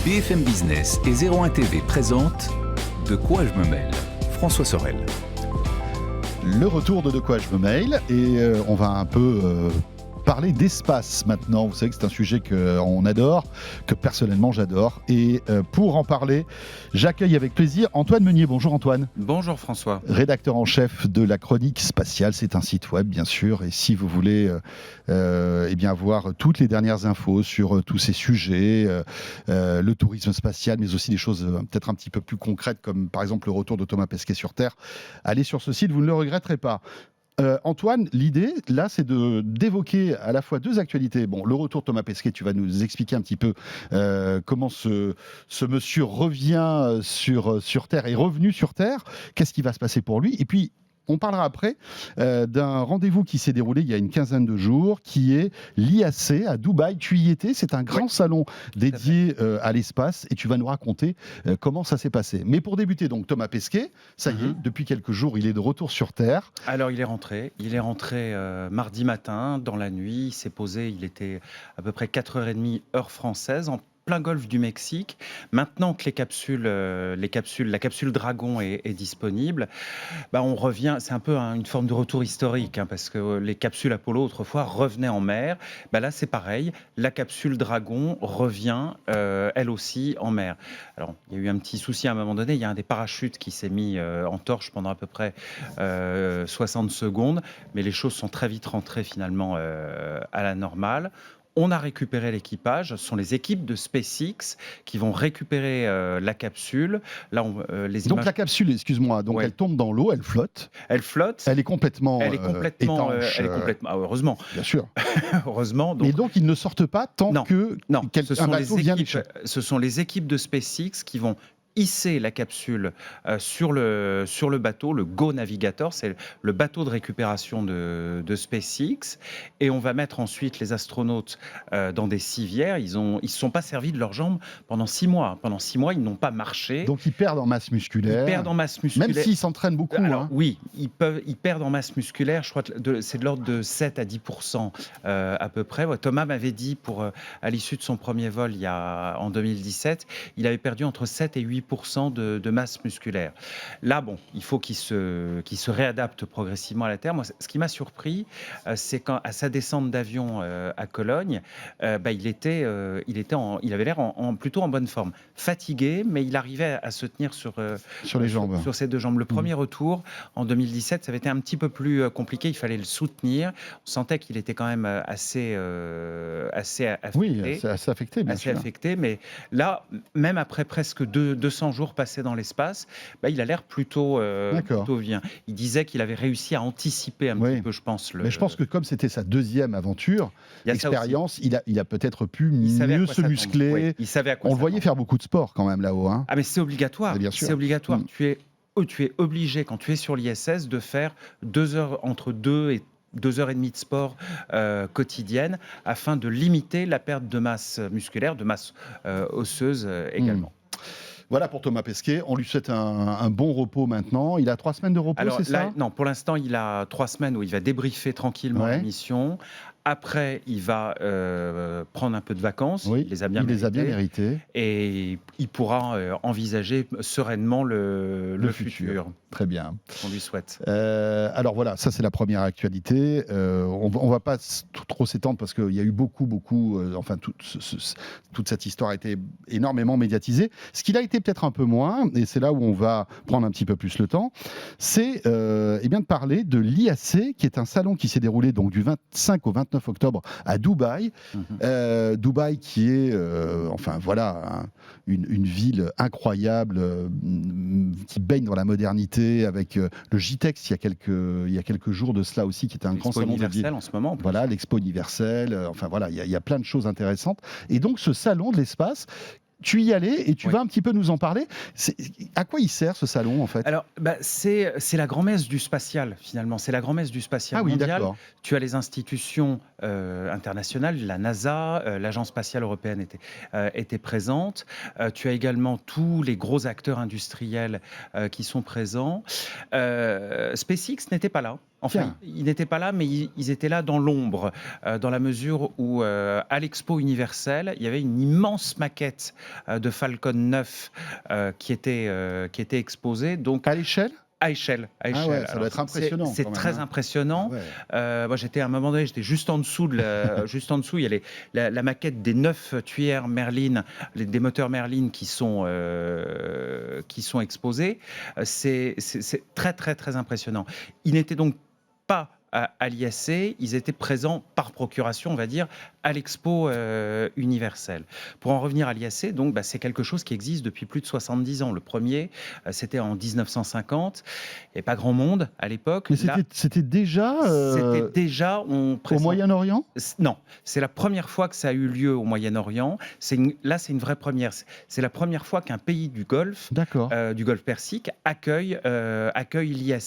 BFM Business et 01 TV présentent De quoi je me mêle ? François Sorel. Le retour de quoi je me mêle et on va un peu parler d'espace maintenant. Vous savez que c'est un sujet qu'on adore, que personnellement j'adore. Et pour en parler, j'accueille avec plaisir Antoine Meunier. Bonjour Antoine. Bonjour François. Rédacteur en chef de la Chronique Spatiale. C'est un site web bien sûr. Et si vous voulez voir toutes les dernières infos sur tous ces sujets, le tourisme spatial, mais aussi des choses peut-être un petit peu plus concrètes comme par exemple le retour de Thomas Pesquet sur Terre, allez sur ce site, vous ne le regretterez pas. Antoine, l'idée, là, c'est d'évoquer à la fois deux actualités. Bon, le retour de Thomas Pesquet, tu vas nous expliquer un petit peu comment ce monsieur revient sur Terre, est revenu sur Terre, qu'est-ce qui va se passer pour lui. Et puis, on parlera après d'un rendez-vous qui s'est déroulé il y a une quinzaine de jours, qui est l'IAC à Dubaï. Tu y étais, c'est un grand salon dédié à l'espace et tu vas nous raconter comment ça s'est passé. Mais pour débuter, donc Thomas Pesquet, ça y est, depuis quelques jours, il est de retour sur Terre. Alors, il est rentré mardi matin, dans la nuit. Il s'est posé, il était à peu près 4h30 heure française, en plein golfe du Mexique. Maintenant que la capsule Dragon est disponible, on revient, c'est un peu une forme de retour historique, parce que les capsules Apollo autrefois revenaient en mer. Là c'est pareil, la capsule Dragon revient elle aussi en mer. Alors il y a eu un petit souci à un moment donné, il y a un des parachutes qui s'est mis en torche pendant à peu près 60 secondes, mais les choses sont très vite rentrées finalement à la normale. On a récupéré l'équipage. Ce sont les équipes de SpaceX qui vont récupérer la capsule. Là, donc la capsule, excuse-moi, donc elle tombe dans l'eau, elle flotte. Elle flotte. Elle est complètement étanche. Heureusement. Bien sûr. Heureusement. Mais donc ils ne sortent pas tant que un bateau vient. Ce sont les équipes de SpaceX qui vont hisser la capsule sur le bateau, le Go Navigator, c'est le bateau de récupération de SpaceX, et on va mettre ensuite les astronautes dans des civières. Ils se sont pas servis de leurs jambes pendant 6 mois. Pendant 6 mois, ils n'ont pas marché. Donc ils perdent en masse musculaire. Même s'ils s'entraînent beaucoup. Alors, oui, ils perdent en masse musculaire. Je crois que c'est de l'ordre de 7 à 10% à peu près. Thomas m'avait dit à l'issue de son premier vol en 2017, il avait perdu entre 7 et 8% de masse musculaire. Là, il faut qu'il se réadapte progressivement à la Terre. Moi, ce qui m'a surpris, c'est quand, à sa descente d'avion à Cologne, il avait l'air plutôt en bonne forme. Fatigué, mais il arrivait à se tenir sur les jambes. Sur ses deux jambes. Le premier retour, en 2017, ça avait été un petit peu plus compliqué. Il fallait le soutenir. On sentait qu'il était quand même assez affecté. Oui, assez affecté, bien sûr. Affecté, mais là, même après presque 200 jours passés dans l'espace, il a l'air plutôt bien. Il disait qu'il avait réussi à anticiper un petit peu, je pense. Mais je pense que comme c'était sa deuxième aventure, expérience, il a peut-être pu mieux se muscler. Oui, il savait à quoi on le voyait faire beaucoup de sport quand même là-haut. Ah, mais c'est obligatoire. Bien sûr. C'est obligatoire. Tu es obligé, quand tu es sur l'ISS, de faire 2 heures, entre 2 et 2h30 de sport quotidienne, afin de limiter la perte de masse musculaire, de masse osseuse également. Voilà pour Thomas Pesquet. On lui souhaite un bon repos maintenant. Il a 3 semaines de repos, c'est ça ? Non, pour l'instant, il a 3 semaines où il va débriefer tranquillement la mission. Après, il va prendre un peu de vacances. Oui, il les a bien méritées. Et il pourra envisager sereinement le futur. Très bien. On lui souhaite. Alors voilà, ça c'est la première actualité. On ne va pas trop s'étendre parce qu'il y a eu beaucoup, toute cette histoire a été énormément médiatisée. Ce qu'il a été peut-être un peu moins, et c'est là où on va prendre un petit peu plus le temps, c'est de parler de l'IAC, qui est un salon qui s'est déroulé donc du 25 au 29 octobre à Dubaï. Dubaï qui est une ville incroyable qui baigne dans la modernité, avec le GITEX il y a quelques jours de cela aussi, qui était un grand salon universel en ce moment. Voilà, l'Expo universelle. Il y a plein de choses intéressantes. Et donc ce salon de l'espace, tu y allais et tu vas un petit peu nous en parler. À quoi il sert ce salon en fait ? Alors, c'est la grand-messe du spatial finalement. C'est la grand-messe du spatial mondial. D'accord. Tu as les institutions internationales, la NASA, l'Agence spatiale européenne était présente. Tu as également tous les gros acteurs industriels qui sont présents. SpaceX n'était pas là. Enfin, Tiens. ils n'étaient pas là, mais ils étaient là dans l'ombre, dans la mesure où, à l'Expo universelle, il y avait une immense maquette de Falcon 9 qui était exposée. Donc, À l'échelle? à échelle, à Ah échelle. ouais, ça doit être impressionnant C'est quand même, très hein. impressionnant. Ouais. Moi, à un moment donné, j'étais juste en dessous juste en dessous. Il y a la maquette des 9 tuyères Merlin, des moteurs Merlin qui sont exposés. C'est très, très, très impressionnant. Ils n'étaient donc pas à l'IAC, ils étaient présents par procuration, on va dire, à l'Expo universelle. Pour en revenir à l'IAC, donc, c'est quelque chose qui existe depuis plus de 70 ans. Le premier, c'était en 1950. Il n'y avait pas grand monde à l'époque. Mais Là, c'était déjà c'était déjà, au Moyen-Orient? Non, c'est la première fois que ça a eu lieu au Moyen-Orient. Là, c'est une vraie première. C'est la première fois qu'un pays du Golfe, D'accord. du Golfe Persique, accueille l'IAC,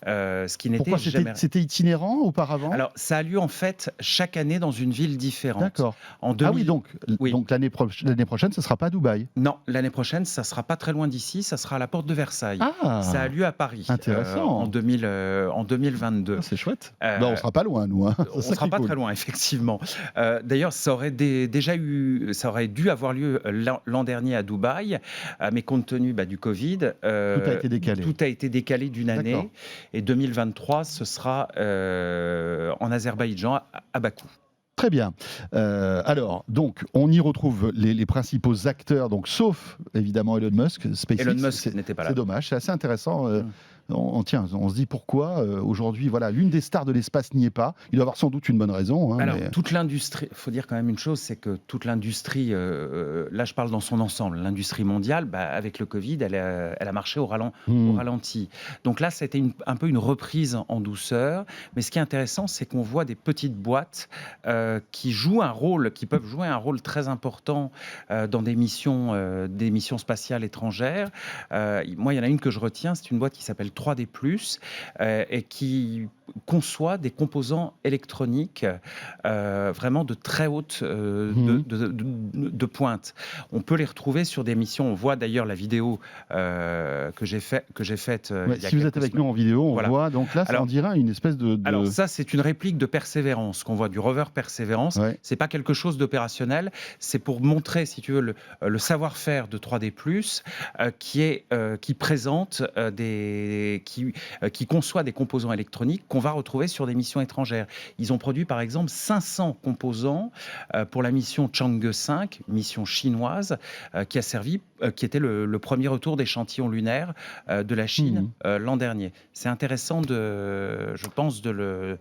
ce qui n'était Pourquoi jamais. c'était itinérant auparavant? Alors, ça a lieu en fait chaque année dans une ville différente. D'accord. En Ah oui, 2000 Oui. donc l'année prochaine, ce ne sera pas à Dubaï. Non, l'année prochaine, ça sera pas très loin d'ici, ça sera à la porte de Versailles. Ah, Ça a lieu à Paris intéressant. en 2022. Ah, c'est chouette. Euh, On ne sera pas loin, nous. Hein. On ne sera pas très loin, effectivement. D'ailleurs, ça aurait dû avoir lieu l'an dernier à Dubaï, mais compte tenu du Covid, Tout a été décalé. Tout a été décalé d'une année. D'accord. Et 2023, ce sera en Azerbaïdjan, à Bakou. Très bien. Alors, donc, on y retrouve les principaux acteurs, donc, sauf évidemment Elon Musk. SpaceX, Elon Musk n'était pas là. C'est dommage, c'est assez intéressant. On se dit pourquoi aujourd'hui, voilà, l'une des stars de l'espace n'y est pas. Il doit avoir sans doute une bonne raison. Hein, Alors, mais... toute l'industrie, il faut dire quand même une chose, c'est que toute l'industrie, là je parle dans son ensemble, l'industrie mondiale, avec le Covid, elle a marché au ralenti. Donc là, c'était un peu une reprise en douceur. Mais ce qui est intéressant, c'est qu'on voit des petites boîtes qui peuvent jouer un rôle très important dans des missions spatiales étrangères. Moi, il y en a une que je retiens, c'est une boîte qui s'appelle 3D+, et qui conçoit des composants électroniques vraiment de très haute de pointe. On peut les retrouver sur des missions. On voit d'ailleurs la vidéo que j'ai faite. Si vous êtes avec nous en vidéo, on voit. Donc là, on dirait une espèce de. Alors ça, c'est une réplique de Persévérance qu'on voit du rover Persévérance. Ouais. C'est pas quelque chose d'opérationnel. C'est pour montrer, si tu veux, le savoir-faire de 3D+, qui présente qui conçoit des composants électroniques qu'on va retrouver sur des missions étrangères. Ils ont produit par exemple 500 composants pour la mission Chang'e 5, mission chinoise, qui était le premier retour d'échantillons lunaires de la Chine l'an dernier. C'est intéressant, je pense, de le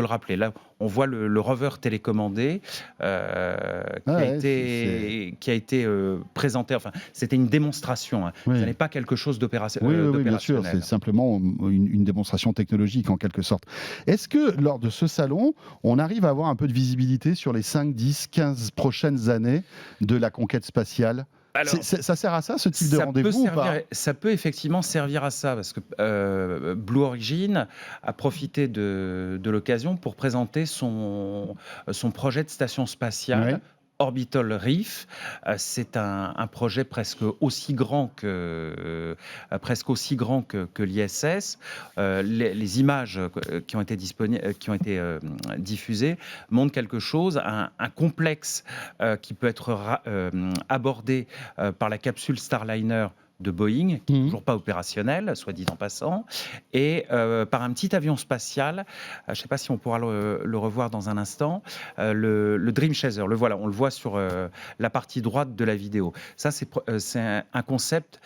rappeler. Là, on voit le rover télécommandé qui a été présenté. Enfin, c'était une démonstration. Hein. Oui. Ce n'est pas quelque chose d'opérationnel. Oui, bien sûr. C'est simplement une démonstration technologique en quelque sorte. Est-ce que lors de ce salon, on arrive à avoir un peu de visibilité sur les 5, 10, 15 prochaines années de la conquête spatiale ? Alors, ça sert à ça, ce type de rendez-vous ou pas ? Ça peut effectivement servir à ça, parce que Blue Origin a profité de l'occasion pour présenter son projet de station spatiale. Oui. Orbital Reef, c'est un projet presque aussi grand que l'ISS. Les images qui ont été diffusées montrent quelque chose, un complexe qui peut être abordé par la capsule Starliner de Boeing, qui n'est toujours pas opérationnel, soit dit en passant, et par un petit avion spatial, je ne sais pas si on pourra le revoir dans un instant, le Dream Chaser, voilà, on le voit sur la partie droite de la vidéo. Ça, c'est un concept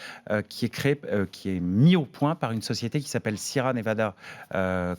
qui est mis au point par une société qui s'appelle Sierra Nevada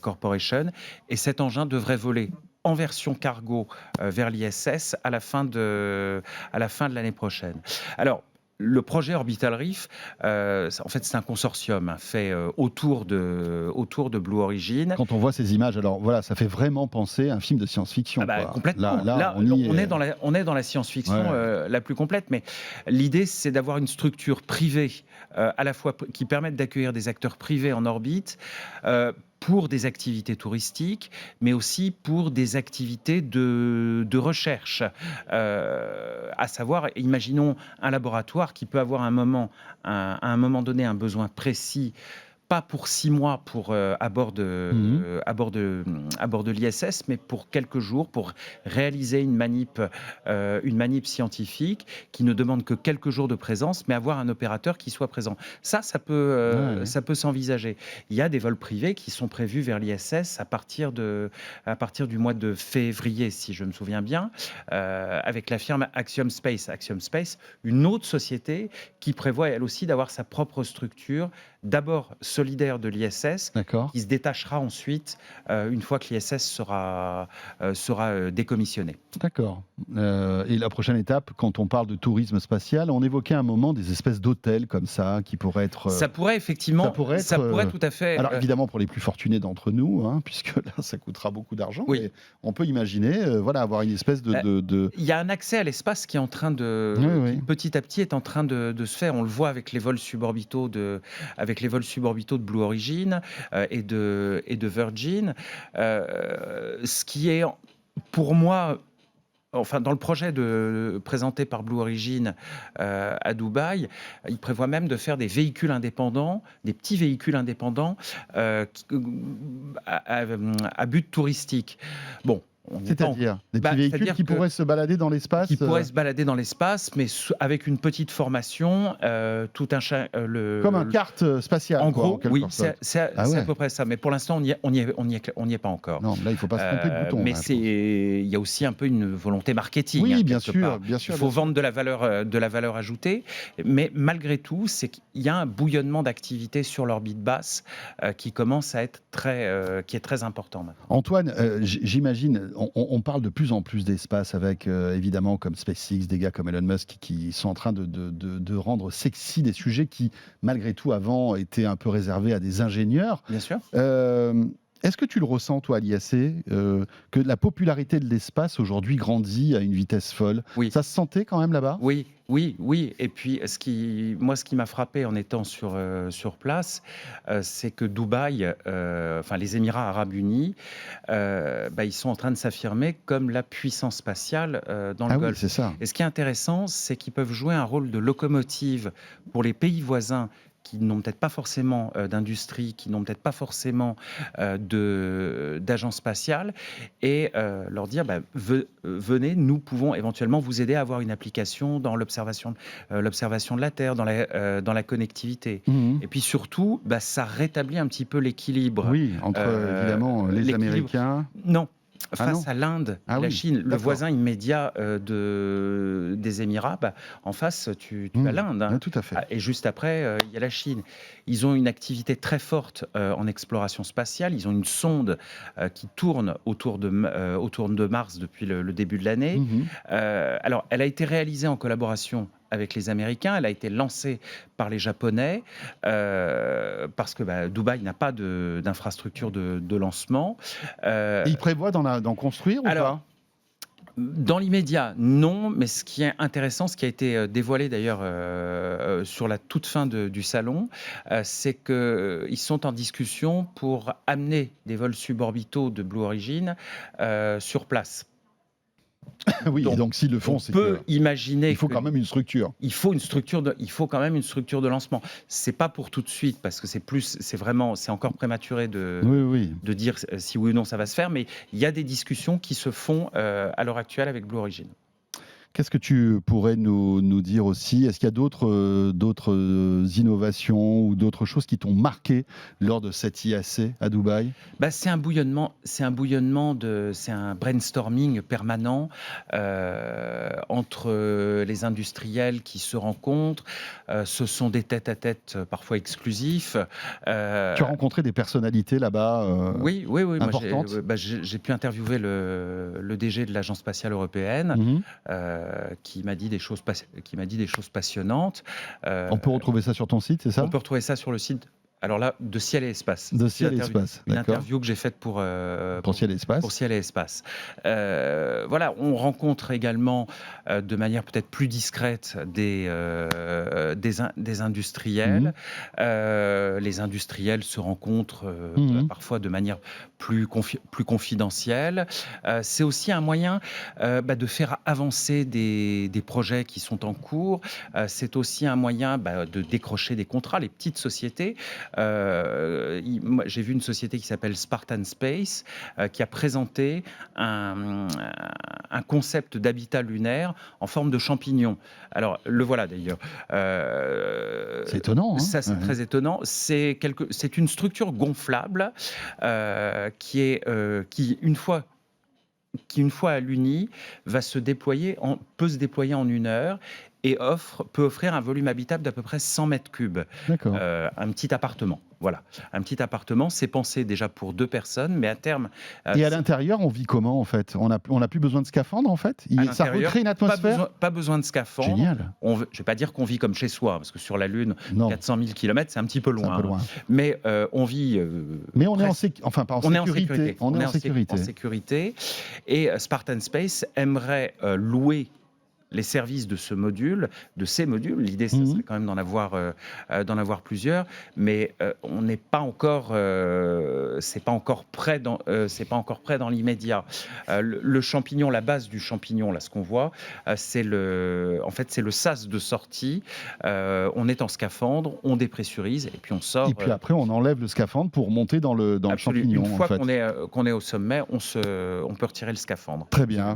Corporation, et cet engin devrait voler en version cargo vers l'ISS à la fin de l'année prochaine. Alors, le projet Orbital Reef, en fait, c'est un consortium fait autour de Blue Origin. Quand on voit ces images, alors voilà, ça fait vraiment penser à un film de science-fiction. Complètement. Là, on est dans la science-fiction la plus complète, mais l'idée, c'est d'avoir une structure privée, à la fois qui permette d'accueillir des acteurs privés en orbite, pour des activités touristiques, mais aussi pour des activités de recherche. À savoir, imaginons un laboratoire qui peut avoir à un moment donné un besoin précis pas pour 6 mois à bord de l'ISS, mais pour quelques jours, pour réaliser une manip scientifique qui ne demande que quelques jours de présence, mais avoir un opérateur qui soit présent. Ça peut s'envisager. Il y a des vols privés qui sont prévus vers l'ISS à partir du mois de février, si je me souviens bien, avec la firme Axiom Space. Axiom Space, une autre société qui prévoit elle aussi d'avoir sa propre structure, d'abord solidaire de l'ISS, D'accord. qui se détachera ensuite une fois que l'ISS sera décommissionné. D'accord. Et la prochaine étape, quand on parle de tourisme spatial, on évoquait un moment des espèces d'hôtels comme ça qui pourraient être. Ça pourrait effectivement, ça pourrait tout à fait. Alors évidemment pour les plus fortunés d'entre nous, hein, puisque là ça coûtera beaucoup d'argent. Oui. Mais on peut imaginer, avoir une espèce de. Il y a un accès à l'espace qui est en train de, Oui. qui, petit à petit, est en train de se faire. On le voit avec les vols suborbitaux de Blue Origin et de Virgin. Ce qui est, pour moi, enfin, dans le projet présenté par Blue Origin à Dubaï, il prévoit même de faire des véhicules indépendants, des petits véhicules indépendants à but touristique. Bon. C'est-à-dire des petits véhicules qui pourraient se balader dans l'espace. Qui pourraient se balader dans l'espace, mais avec une petite formation, comme un kart spatial. En gros, en oui, c'est à peu près ça. Mais pour l'instant, on n'y est pas encore. Non, là, il ne faut pas se tromper de bouton. Mais il y a aussi un peu une volonté marketing. Oui, hein, bien sûr. Il faut vendre de la valeur ajoutée. Mais malgré tout, c'est qu'il y a un bouillonnement d'activité sur l'orbite basse qui commence à être qui est très important maintenant. Antoine, j'imagine. On parle de plus en plus d'espace avec, évidemment, comme SpaceX, des gars comme Elon Musk qui sont en train de rendre sexy des sujets qui, malgré tout, avant, étaient un peu réservés à des ingénieurs. Bien sûr. Est-ce que tu le ressens, toi, à l'IAC, que la popularité de l'espace, aujourd'hui, grandit à une vitesse folle? Oui. Ça se sentait quand même là-bas? Oui. Et puis, ce qui m'a frappé en étant sur place, c'est que Dubaï, les Émirats Arabes Unis, ils sont en train de s'affirmer comme la puissance spatiale dans le Golfe. Oui, c'est ça. Et ce qui est intéressant, c'est qu'ils peuvent jouer un rôle de locomotive pour les pays voisins qui n'ont peut-être pas forcément d'industrie, qui n'ont peut-être pas forcément d'agence spatiale, et leur dire venez, nous pouvons éventuellement vous aider à avoir une application dans l'observation de la Terre, dans la connectivité. Mmh. Et puis surtout, ça rétablit un petit peu l'équilibre. Oui, entre évidemment les Américains. Non. Face à l'Inde, la Chine, le voisin immédiat des Émirats, en face, tu as l'Inde. Hein. Tout à fait. Et juste après, il y a la Chine. Ils ont une activité très forte en exploration spatiale. Ils ont une sonde qui tourne autour de Mars depuis le début de l'année. Alors, elle a été réalisée en collaboration avec les Américains, elle a été lancée par les Japonais parce que Dubaï n'a pas d'infrastructure de lancement. Et ils prévoient d'en construire ou pas? Dans l'immédiat, non, mais ce qui est intéressant, ce qui a été dévoilé d'ailleurs sur la toute fin du salon, c'est qu'ils sont en discussion pour amener des vols suborbitaux de Blue Origin sur place. Oui, donc s'ils le font, c'est imaginer il faut quand même une structure. Il faut quand même une structure de lancement. C'est pas pour tout de suite parce que c'est encore prématuré de dire si oui ou non ça va se faire, mais il y a des discussions qui se font à l'heure actuelle avec Blue Origin. Qu'est-ce que tu pourrais nous dire aussi? Est-ce qu'il y a d'autres innovations ou d'autres choses qui t'ont marqué lors de cette IAC à Dubaï? C'est un bouillonnement, c'est un brainstorming permanent entre les industriels qui se rencontrent. Ce sont des tête-à-tête parfois exclusifs. Tu as rencontré des personnalités là-bas oui, importantes? Moi, j'ai pu interviewer le DG de l'Agence spatiale européenne. Qui m'a dit des choses passionnantes. On peut retrouver ça sur ton site, c'est ça? On peut retrouver ça sur le site. Alors là, de Ciel et Espace. De Ciel et Espace, une interview que j'ai faite pour Ciel et Espace. Pour Ciel et Espace. Voilà, on rencontre également de manière peut-être plus discrète des industriels. Les industriels se rencontrent parfois de manière plus confidentielle. C'est aussi un moyen de faire avancer des projets qui sont en cours. C'est aussi un moyen de décrocher des contrats. Les petites sociétés Moi, j'ai vu une société qui s'appelle Spartan Space qui a présenté un concept d'habitat lunaire en forme de champignon. Alors, le voilà d'ailleurs. C'est étonnant. Hein, ça, c'est très étonnant. C'est une structure gonflable qui, une fois à l'Uni, peut se déployer en 1 heure et peut offrir un volume habitable d'à peu près 100 mètres cubes. D'accord. Un petit appartement. Voilà, un petit appartement, c'est pensé déjà pour 2 personnes, mais à terme... Et à l'intérieur, on vit comment en fait ? On n'a plus besoin de scaphandre en fait ? Ça recrée une atmosphère ? Pas besoin de scaphandre. Génial. Je ne vais pas dire qu'on vit comme chez soi, parce que sur la Lune, 400 000 km, c'est un petit peu loin. Un peu loin. Mais on vit... mais on est en sécurité. On est en sécurité. Et Spartan Space aimerait louer les services de ces modules. L'idée, ce serait quand même d'en avoir plusieurs, mais on n'est pas encore, c'est pas encore prêt dans l'immédiat. Le champignon, la base du champignon, là, ce qu'on voit, c'est le sas de sortie. On est en scaphandre, on dépressurise et puis on sort. Et puis après, on enlève le scaphandre pour monter dans le champignon. Une fois qu'on est au sommet, on peut retirer le scaphandre. Très bien.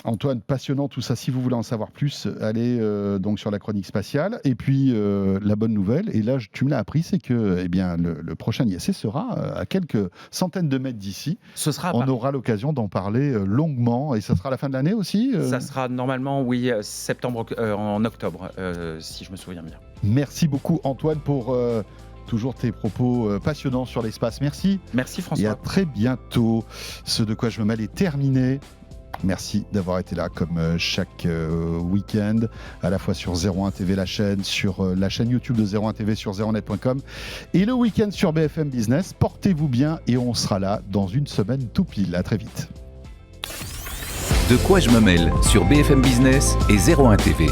Antoine, passionnant tout ça. Si vous voulez en savoir plus, allez donc sur la chronique spatiale. Et puis la bonne nouvelle, et là tu me l'as appris, c'est que le prochain ISS sera à quelques centaines de mètres d'ici. On aura l'occasion d'en parler longuement, et ça sera à la fin de l'année aussi. Ça sera normalement, oui, en octobre, si je me souviens bien. Merci beaucoup Antoine pour toujours tes propos passionnants sur l'espace. Merci. Merci François. Et à très bientôt. Ce De quoi je me mêle est terminé. Merci d'avoir été là comme chaque week-end, à la fois sur 01 TV la chaîne, sur la chaîne YouTube de 01 TV, sur 01net.com et le week-end sur BFM Business. Portez-vous bien et on sera là dans une semaine tout pile. À très vite. De quoi je me mêle sur BFM Business et 01 TV.